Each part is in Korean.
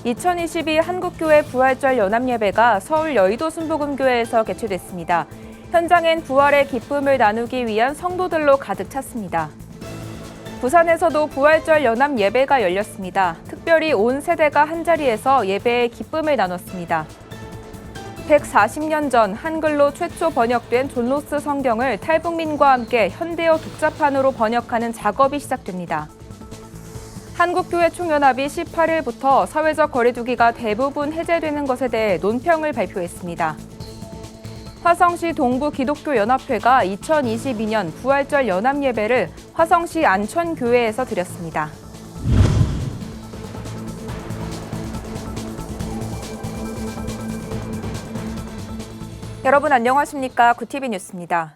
2022 한국교회 부활절 연합예배가 서울 여의도 순복음교회에서 개최됐습니다. 현장엔 부활의 기쁨을 나누기 위한 성도들로 가득 찼습니다. 부산에서도 부활절 연합예배가 열렸습니다. 특별히 온 세대가 한자리에서 예배의 기쁨을 나눴습니다. 140년 전 한글로 최초 번역된 존 로스 성경을 탈북민과 함께 현대어 독자판으로 번역하는 작업이 시작됩니다. 한국교회 총연합이 18일부터 사회적 거리두기가 대부분 해제되는 것에 대해 논평을 발표했습니다. 화성시 동부기독교연합회가 2022년 부활절 연합예배를 화성시 안천교회에서 드렸습니다. 여러분 안녕하십니까? 구티비 뉴스입니다.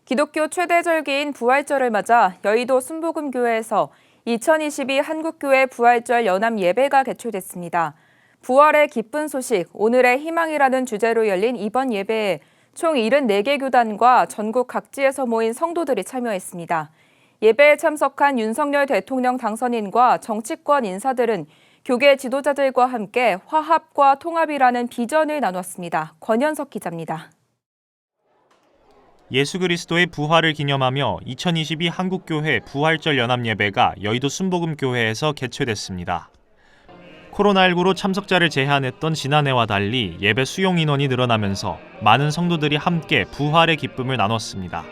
기독교 최대 절기인 부활절을 맞아 여의도 순복음교회에서 2022 한국교회 부활절 연합예배가 개최됐습니다. 부활의 기쁜 소식, 오늘의 희망이라는 주제로 열린 이번 예배에 총 74개 교단과 전국 각지에서 모인 성도들이 참여했습니다. 예배에 참석한 윤석열 대통령 당선인과 정치권 인사들은 교계 지도자들과 함께 화합과 통합이라는 비전을 나눴습니다. 권현석 기자입니다. 예수 그리스도의 부활을 기념하며 2022 한국교회 부활절 연합예배가 여의도 순복음교회에서 개최됐습니다. 코로나19로 참석자를 제한했던 지난해와 달리 예배 수용 인원이 늘어나면서 많은 성도들이 함께 부활의 기쁨을 나눴습니다.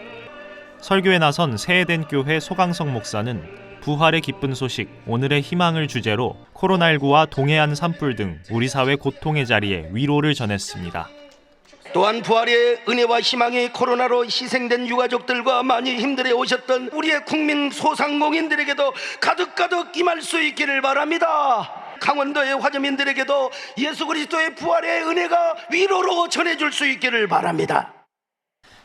설교에 나선 새해된 교회 소강석 목사는 부활의 기쁜 소식, 오늘의 희망을 주제로 코로나19와 동해안 산불 등 우리 사회 고통의 자리에 위로를 전했습니다. 또한 부활의 은혜와 희망이 코로나로 희생된 유가족들과 많이 힘들어 오셨던 우리의 국민 소상공인들에게도 가득가득 임할 수 있기를 바랍니다. 강원도의 화재민들에게도 예수 그리스도의 부활의 은혜가 위로로 전해줄 수 있기를 바랍니다.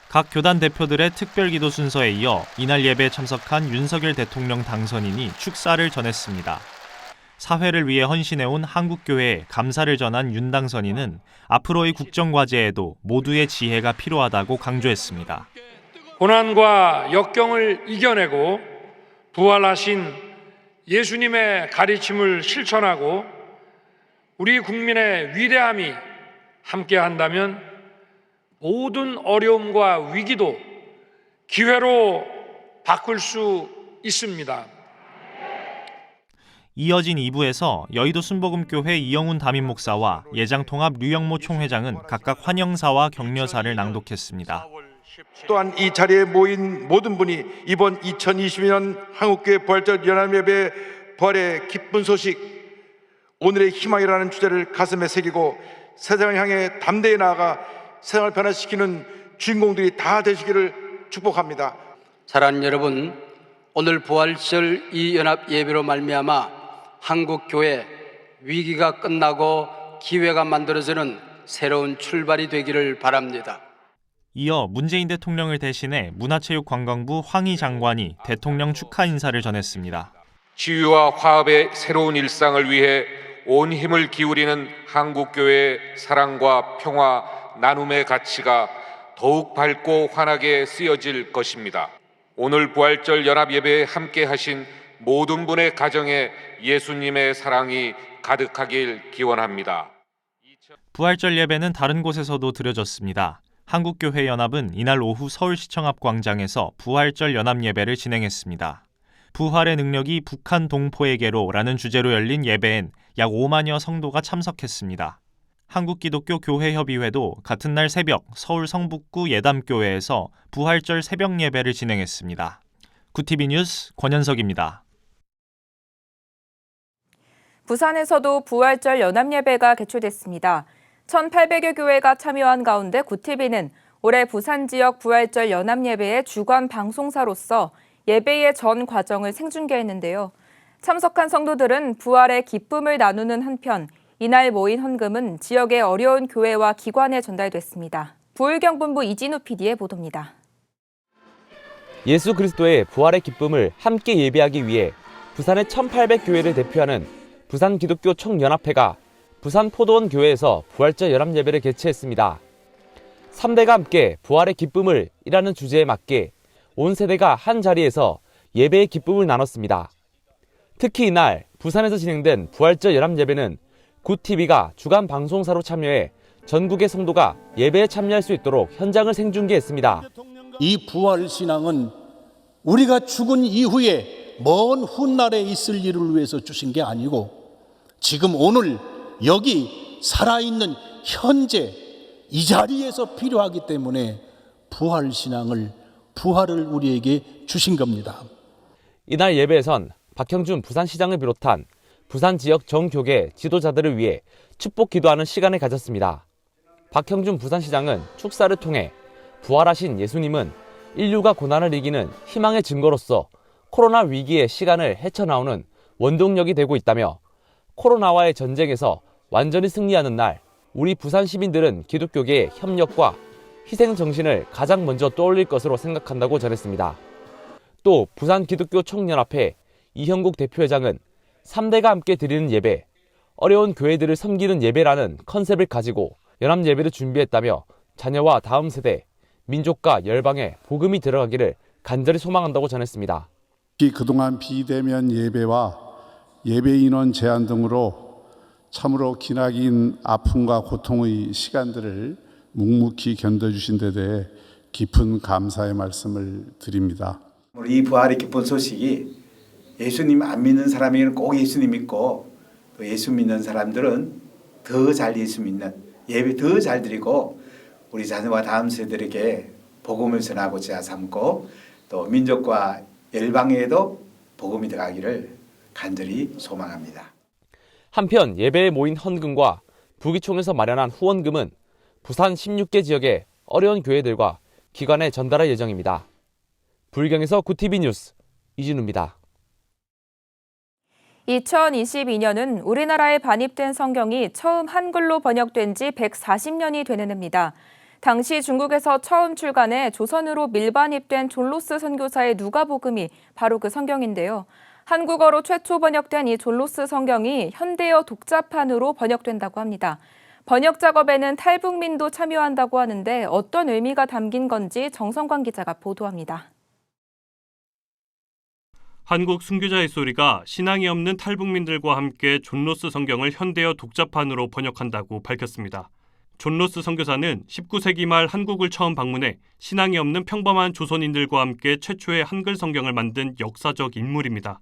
각 교단 대표들의 특별기도 순서에 이어 이날 예배에 참석한 윤석열 대통령 당선인이 축사를 전했습니다. 사회를 위해 헌신해온 한국교회에 감사를 전한 윤 당선인은 앞으로의 국정과제에도 모두의 지혜가 필요하다고 강조했습니다. 고난과 역경을 이겨내고 부활하신 예수님의 가르침을 실천하고 우리 국민의 위대함이 함께한다면 모든 어려움과 위기도 기회로 바꿀 수 있습니다. 이어진 2부에서 여의도 순복음교회 이영훈 담임 목사와 예장통합 류영모 총회장은 각각 환영사와 격려사를 낭독했습니다. 또한 이 자리에 모인 모든 분이 이번 2022년 한국교회 부활절 연합예배 부활의 기쁜 소식, 오늘의 희망이라는 주제를 가슴에 새기고 세상을 향해 담대히 나아가 세상을 변화시키는 주인공들이 다 되시기를 축복합니다. 사랑하는 여러분, 오늘 부활절 이 연합예배로 말미암아 한국교회 위기가 끝나고 기회가 만들어지는 새로운 출발이 되기를 바랍니다. 이어 문재인 대통령을 대신해 문화체육관광부 황희 장관이 대통령 축하 인사를 전했습니다. 치유와 화합의 새로운 일상을 위해 온 힘을 기울이는 한국교회의 사랑과 평화, 나눔의 가치가 더욱 밝고 환하게 쓰여질 것입니다. 오늘 부활절 연합예배에 함께 하신 모든 분의 가정에 예수님의 사랑이 가득하길 기원합니다. 부활절 예배는 다른 곳에서도 드려졌습니다. 한국교회연합은 이날 오후 서울시청 앞 광장에서 부활절 연합예배를 진행했습니다. 부활의 능력이 북한 동포에게로라는 주제로 열린 예배엔 약 5만여 성도가 참석했습니다. 한국기독교교회협의회도 같은 날 새벽 서울 성북구 예담교회에서 부활절 새벽 예배를 진행했습니다. 구티비 뉴스 권현석입니다. 부산에서도 부활절 연합예배가 개최됐습니다. 1,800여 교회가 참여한 가운데 구티비는 올해 부산 지역 부활절 연합예배의 주관 방송사로서 예배의 전 과정을 생중계했는데요. 참석한 성도들은 부활의 기쁨을 나누는 한편 이날 모인 헌금은 지역의 어려운 교회와 기관에 전달됐습니다. 부울경본부 이진우 PD의 보도입니다. 예수 그리스도의 부활의 기쁨을 함께 예배하기 위해 부산의 1,800교회를 대표하는 부산기독교 총연합회가 부산 포도원 교회에서 부활절 연합예배를 개최했습니다. 3대가 함께 부활의 기쁨을 이라는 주제에 맞게 온 세대가 한 자리에서 예배의 기쁨을 나눴습니다. 특히 이날 부산에서 진행된 부활절 연합예배는 굿TV가 주간 방송사로 참여해 전국의 성도가 예배에 참여할 수 있도록 현장을 생중계했습니다. 이 부활신앙은 우리가 죽은 이후에 먼 훗날에 있을 일을 위해서 주신 게 아니고 지금 오늘 여기 살아있는 현재 이 자리에서 필요하기 때문에 부활을 우리에게 주신 겁니다. 이날 예배에선 박형준 부산시장을 비롯한 부산 지역 정교계 지도자들을 위해 축복 기도하는 시간을 가졌습니다. 박형준 부산시장은 축사를 통해 부활하신 예수님은 인류가 고난을 이기는 희망의 증거로서 코로나 위기의 시간을 헤쳐나오는 원동력이 되고 있다며 코로나와의 전쟁에서 완전히 승리하는 날 우리 부산 시민들은 기독교계의 협력과 희생 정신을 가장 먼저 떠올릴 것으로 생각한다고 전했습니다. 또 부산 기독교 총연합회 이형국 대표회장은 3대가 함께 드리는 예배, 어려운 교회들을 섬기는 예배라는 컨셉을 가지고 연합 예배를 준비했다며 자녀와 다음 세대, 민족과 열방에 복음이 들어가기를 간절히 소망한다고 전했습니다. 그동안 비대면 예배와 예배 인원 제한 등으로 참으로 기나긴 아픔과 고통의 시간들을 묵묵히 견뎌주신 데 대해 깊은 감사의 말씀을 드립니다. 이 부활의 기쁜 소식이 예수님 안 믿는 사람에게는 꼭 예수님 믿고 또 예수 믿는 사람들은 더 잘 예수 믿는 예배 더 잘 드리고 우리 자녀와 다음 세대에게 복음을 전하고자 삼고 또 민족과 열방에도 복음이 들어가기를 간절히 소망합니다. 한편 예배에 모인 헌금과 부기총에서 마련한 후원금은 부산 16개 지역의 어려운 교회들과 기관에 전달할 예정입니다. 불경에서 굿TV 뉴스 이진우입니다. 2022년은 우리나라에 반입된 성경이 처음 한글로 번역된 지 140년이 되는 해입니다. 당시 중국에서 처음 출간해 조선으로 밀반입된 존로스 선교사의 누가복음이 바로 그 성경인데요. 한국어로 최초 번역된 이 존로스 성경이 현대어 독자판으로 번역된다고 합니다. 번역 작업에는 탈북민도 참여한다고 하는데 어떤 의미가 담긴 건지 정성관 기자가 보도합니다. 한국 순교자의 소리가 신앙이 없는 탈북민들과 함께 존로스 성경을 현대어 독자판으로 번역한다고 밝혔습니다. 존로스 선교사는 19세기 말 한국을 처음 방문해 신앙이 없는 평범한 조선인들과 함께 최초의 한글 성경을 만든 역사적 인물입니다.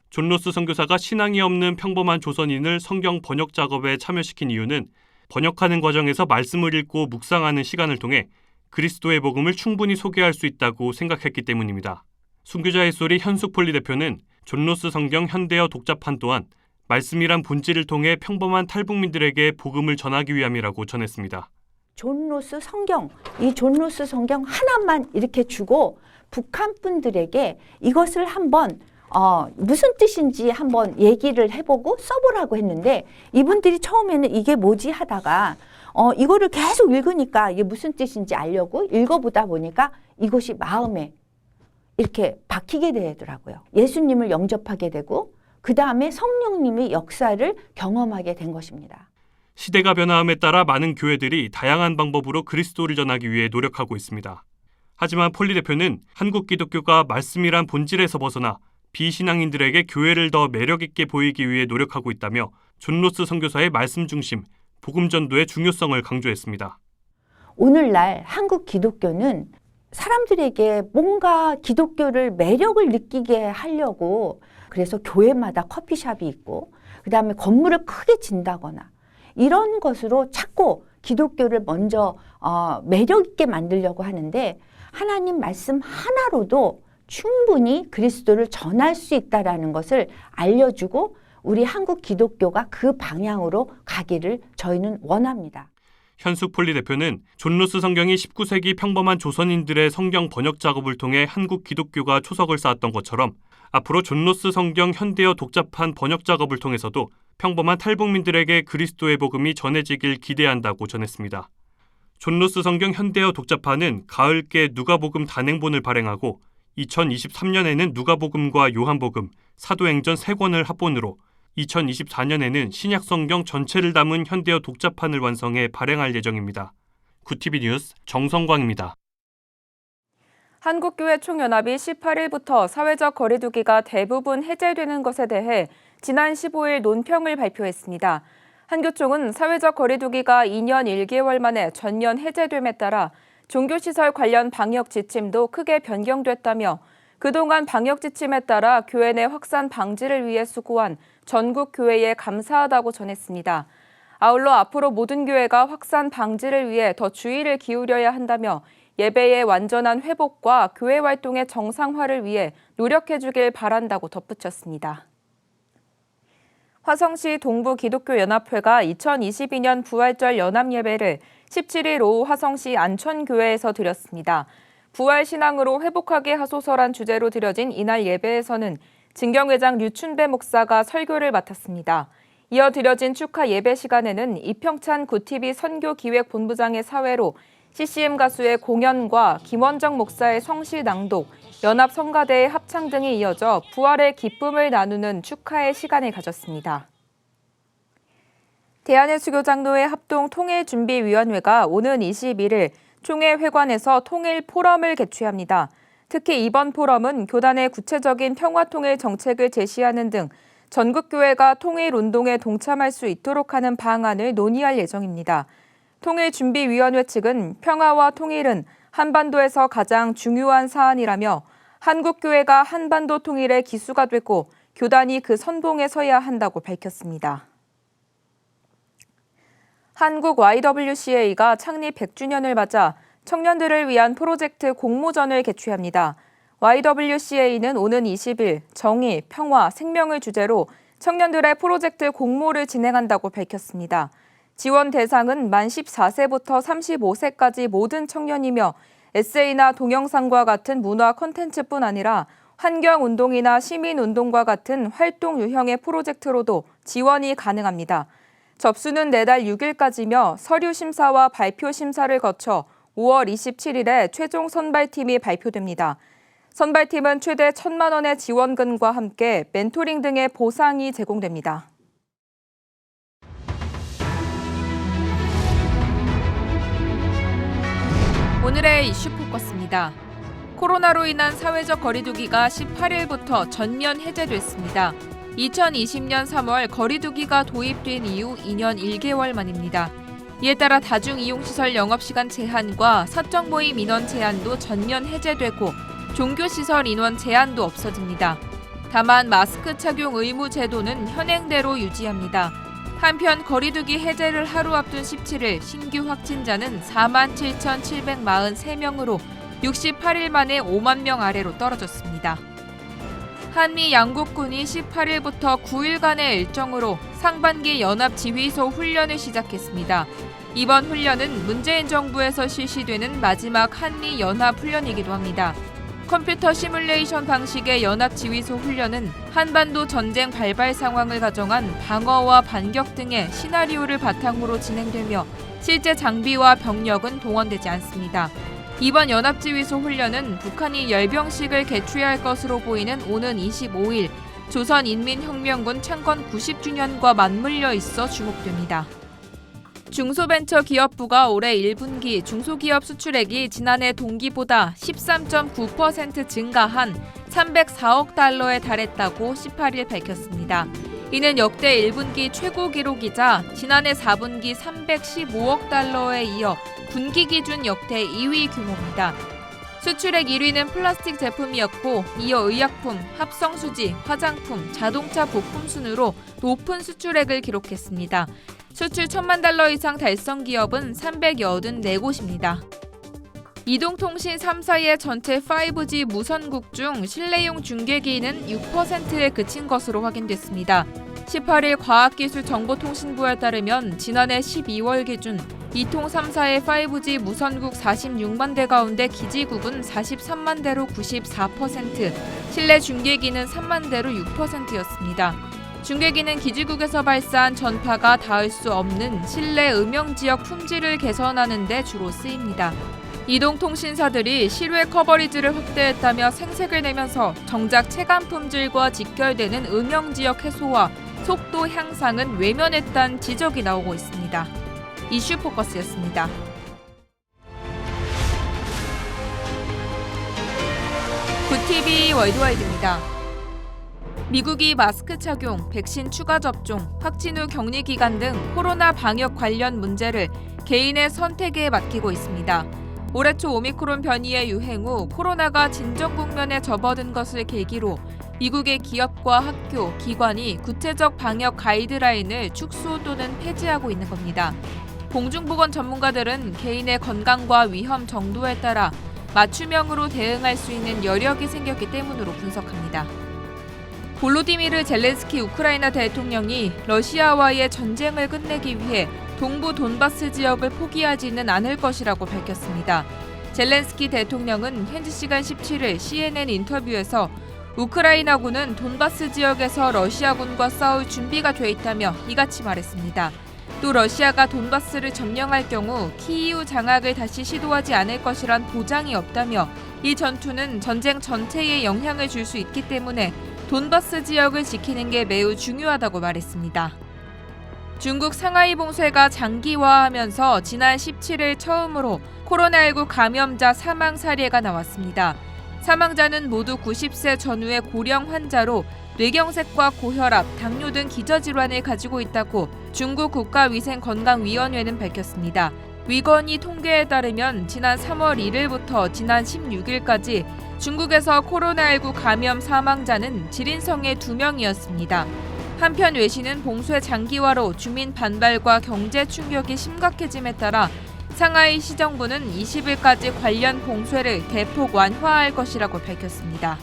존로스 선교사가 신앙이 없는 평범한 조선인을 성경 번역 작업에 참여시킨 이유는 번역하는 과정에서 말씀을 읽고 묵상하는 시간을 통해 그리스도의 복음을 충분히 소개할 수 있다고 생각했기 때문입니다. 순교자의 소리 현숙폴리 대표는 존로스 성경 현대어 독자판 또한 말씀이란 본질을 통해 평범한 탈북민들에게 복음을 전하기 위함이라고 전했습니다. 존로스 성경, 이 존로스 성경 하나만 이렇게 주고 북한 분들에게 이것을 한번 무슨 뜻인지 한번 얘기를 해보고 써보라고 했는데 이분들이 처음에는 이게 뭐지 하다가 이거를 계속 읽으니까 이게 무슨 뜻인지 알려고 읽어보다 보니까 이것이 마음에 이렇게 박히게 되더라고요. 예수님을 영접하게 되고 그 다음에 성령님의 역사를 경험하게 된 것입니다. 시대가 변화함에 따라 많은 교회들이 다양한 방법으로 그리스도를 전하기 위해 노력하고 있습니다. 하지만 폴리 대표는 한국 기독교가 말씀이란 본질에서 벗어나 비신앙인들에게 교회를 더 매력 있게 보이기 위해 노력하고 있다며 존로스 선교사의 말씀 중심, 복음 전도의 중요성을 강조했습니다. 오늘날 한국 기독교는 사람들에게 뭔가 기독교를 매력을 느끼게 하려고 그래서 교회마다 커피숍이 있고 그다음에 건물을 크게 진다거나 이런 것으로 자꾸 기독교를 먼저 매력 있게 만들려고 하는데 하나님 말씀 하나로도 충분히 그리스도를 전할 수 있다는 것을 알려주고 우리 한국 기독교가 그 방향으로 가기를 저희는 원합니다. 현숙폴리 대표는 존로스 성경이 19세기 평범한 조선인들의 성경 번역 작업을 통해 한국 기독교가 초석을 쌓았던 것처럼 앞으로 존로스 성경 현대어 독자판 번역 작업을 통해서도 평범한 탈북민들에게 그리스도의 복음이 전해지길 기대한다고 전했습니다. 존로스 성경 현대어 독자판은 가을께 누가복음 단행본을 발행하고 2023년에는 누가복음과 요한복음, 사도행전 3권을 합본으로 2024년에는 신약성경 전체를 담은 현대어 독자판을 완성해 발행할 예정입니다. 굿TV 뉴스 정성광입니다. 한국교회 총연합이 18일부터 사회적 거리두기가 대부분 해제되는 것에 대해 지난 15일 논평을 발표했습니다. 한교총은 사회적 거리두기가 2년 1개월 만에 전면 해제됨에 따라 종교시설 관련 방역 지침도 크게 변경됐다며 그동안 방역 지침에 따라 교회 내 확산 방지를 위해 수고한 전국 교회에 감사하다고 전했습니다. 아울러 앞으로 모든 교회가 확산 방지를 위해 더 주의를 기울여야 한다며 예배의 완전한 회복과 교회 활동의 정상화를 위해 노력해주길 바란다고 덧붙였습니다. 화성시 동부기독교연합회가 2022년 부활절 연합예배를 17일 오후 화성시 안천교회에서 드렸습니다. 부활신앙으로 회복하게 하소서란 주제로 드려진 이날 예배에서는 진경회장 류춘배 목사가 설교를 맡았습니다. 이어 드려진 축하 예배 시간에는 이평찬 구TV 선교기획본부장의 사회로 CCM 가수의 공연과 김원정 목사의 성시 낭독, 연합 성가대의 합창 등이 이어져 부활의 기쁨을 나누는 축하의 시간을 가졌습니다. 대한예수교장로회 합동통일준비위원회가 오는 21일 총회회관에서 통일 포럼을 개최합니다. 특히 이번 포럼은 교단의 구체적인 평화통일 정책을 제시하는 등 전국교회가 통일운동에 동참할 수 있도록 하는 방안을 논의할 예정입니다. 통일준비위원회 측은 평화와 통일은 한반도에서 가장 중요한 사안이라며 한국교회가 한반도 통일의 기수가 되고 교단이 그 선봉에 서야 한다고 밝혔습니다. 한국 YWCA가 창립 100주년을 맞아 청년들을 위한 프로젝트 공모전을 개최합니다. YWCA는 오는 20일 정의, 평화, 생명을 주제로 청년들의 프로젝트 공모를 진행한다고 밝혔습니다. 지원 대상은 만 14세부터 35세까지 모든 청년이며 에세이나 동영상과 같은 문화 콘텐츠뿐 아니라 환경운동이나 시민운동과 같은 활동 유형의 프로젝트로도 지원이 가능합니다. 접수는 내달 6일까지며 서류 심사와 발표 심사를 거쳐 5월 27일에 최종 선발팀이 발표됩니다. 선발팀은 최대 1,000만 원의 지원금과 함께 멘토링 등의 보상이 제공됩니다. 오늘의 이슈 포커스입니다. 코로나로 인한 사회적 거리두기가 18일부터 전면 해제됐습니다. 2020년 3월 거리두기가 도입된 이후 2년 1개월 만입니다. 이에 따라 다중이용시설 영업시간 제한과 사적 모임 인원 제한도 전면 해제되고 종교시설 인원 제한도 없어집니다. 다만 마스크 착용 의무 제도는 현행대로 유지합니다. 한편 거리두기 해제를 하루 앞둔 17일 신규 확진자는 47,743명으로 68일 만에 5만 명 아래로 떨어졌습니다. 한미 양국군이 18일부터 9일간의 일정으로 상반기 연합지휘소 훈련을 시작했습니다. 이번 훈련은 문재인 정부에서 실시되는 마지막 한미 연합훈련이기도 합니다. 컴퓨터 시뮬레이션 방식의 연합지휘소 훈련은 한반도 전쟁 발발 상황을 가정한 방어와 반격 등의 시나리오를 바탕으로 진행되며 실제 장비와 병력은 동원되지 않습니다. 이번 연합지휘소 훈련은 북한이 열병식을 개최할 것으로 보이는 오는 25일 조선인민혁명군 창건 90주년과 맞물려 있어 주목됩니다. 중소벤처기업부가 올해 1분기 중소기업 수출액이 지난해 동기보다 13.9% 증가한 304억 달러에 달했다고 18일 밝혔습니다. 이는 역대 1분기 최고 기록이자 지난해 4분기 315억 달러에 이어 분기 기준 역대 2위 규모입니다. 수출액 1위는 플라스틱 제품이었고 이어 의약품, 합성수지, 화장품, 자동차 부품 순으로 높은 수출액을 기록했습니다. 수출 1,000만 달러 이상 달성 기업은 384곳입니다. 이동통신 3사의 전체 5G 무선국 중 실내용 중계기는 6%에 그친 것으로 확인됐습니다. 18일 과학기술정보통신부에 따르면 지난해 12월 기준 이통 3사의 5G 무선국 46만 대 가운데 기지국은 43만 대로 94%, 실내 중계기는 3만 대로 6%였습니다. 중계기는 기지국에서 발사한 전파가 닿을 수 없는 실내 음영지역 품질을 개선하는 데 주로 쓰입니다. 이동통신사들이 실외 커버리지를 확대했다며 생색을 내면서 정작 체감 품질과 직결되는 음영지역 해소와 속도 향상은 외면했다는 지적이 나오고 있습니다. 이슈 포커스였습니다. 구TV 월드와이드입니다. 미국이 마스크 착용, 백신 추가 접종, 확진 후 격리 기간 등 코로나 방역 관련 문제를 개인의 선택에 맡기고 있습니다. 올해 초 오미크론 변이의 유행 후 코로나가 진정 국면에 접어든 것을 계기로 미국의 기업과 학교, 기관이 구체적 방역 가이드라인을 축소 또는 폐지하고 있는 겁니다. 공중보건 전문가들은 개인의 건강과 위험 정도에 따라 맞춤형으로 대응할 수 있는 여력이 생겼기 때문으로 분석합니다. 볼로디미르 젤렌스키 우크라이나 대통령이 러시아와의 전쟁을 끝내기 위해 동부 돈바스 지역을 포기하지는 않을 것이라고 밝혔습니다. 젤렌스키 대통령은 현지 시간 17일 CNN 인터뷰에서 우크라이나군은 돈바스 지역에서 러시아군과 싸울 준비가 돼 있다며 이같이 말했습니다. 또 러시아가 돈바스를 점령할 경우 키이우 장악을 다시 시도하지 않을 것이란 보장이 없다며 이 전투는 전쟁 전체에 영향을 줄 수 있기 때문에 돈바스 지역을 지키는 게 매우 중요하다고 말했습니다. 중국 상하이 봉쇄가 장기화하면서 지난 17일 처음으로 코로나19 감염자 사망 사례가 나왔습니다. 사망자는 모두 90세 전후의 고령 환자로 뇌경색과 고혈압, 당뇨 등 기저질환을 가지고 있다고 중국 국가위생건강위원회는 밝혔습니다. 위건이 통계에 따르면 지난 3월 1일부터 지난 16일까지 중국에서 코로나19 감염 사망자는 지린성의 2명이었습니다. 한편 외신은 봉쇄 장기화로 주민 반발과 경제 충격이 심각해짐에 따라 상하이 시정부는 20일까지 관련 봉쇄를 대폭 완화할 것이라고 밝혔습니다.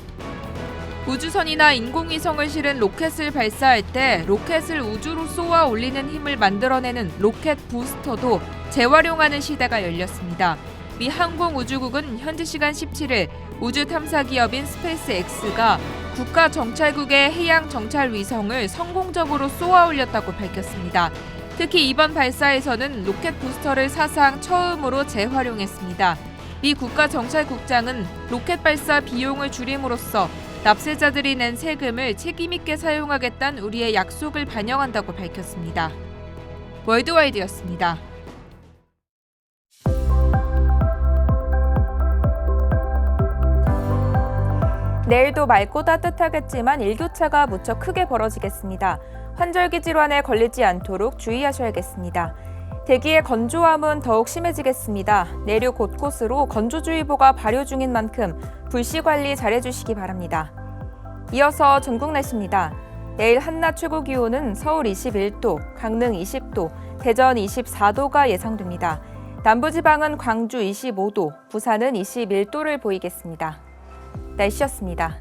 우주선이나 인공위성을 실은 로켓을 발사할 때 로켓을 우주로 쏘아 올리는 힘을 만들어내는 로켓 부스터도 재활용하는 시대가 열렸습니다. 미 항공우주국은 현지 시간 17일 우주 탐사 기업인 스페이스X가 국가 정찰국의 해양 정찰 위성을 성공적으로 쏘아 올렸다고 밝혔습니다. 특히 이번 발사에서는 로켓 부스터를 사상 처음으로 재활용했습니다. 미 국가정찰국장은 로켓 발사 비용을 줄임으로써 납세자들이 낸 세금을 책임있게 사용하겠다는 우리의 약속을 반영한다고 밝혔습니다. 월드와이드였습니다. 내일도 맑고 따뜻하겠지만 일교차가 무척 크게 벌어지겠습니다. 환절기 질환에 걸리지 않도록 주의하셔야겠습니다. 대기의 건조함은 더욱 심해지겠습니다. 내륙 곳곳으로 건조주의보가 발효 중인 만큼 불씨 관리 잘해주시기 바랍니다. 이어서 전국 날씨입니다. 내일 한낮 최고 기온은 서울 21도, 강릉 20도, 대전 24도가 예상됩니다. 남부지방은 광주 25도, 부산은 21도를 보이겠습니다. 날씨였습니다.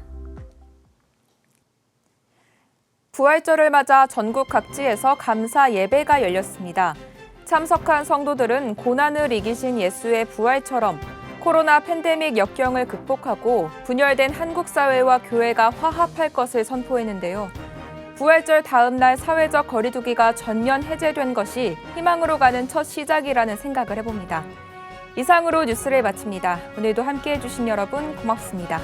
부활절을 맞아 전국 각지에서 감사 예배가 열렸습니다. 참석한 성도들은 고난을 이기신 예수의 부활처럼 코로나 팬데믹 역경을 극복하고 분열된 한국 사회와 교회가 화합할 것을 선포했는데요. 부활절 다음 날 사회적 거리두기가 전면 해제된 것이 희망으로 가는 첫 시작이라는 생각을 해봅니다. 이상으로 뉴스를 마칩니다. 오늘도 함께해 주신 여러분 고맙습니다.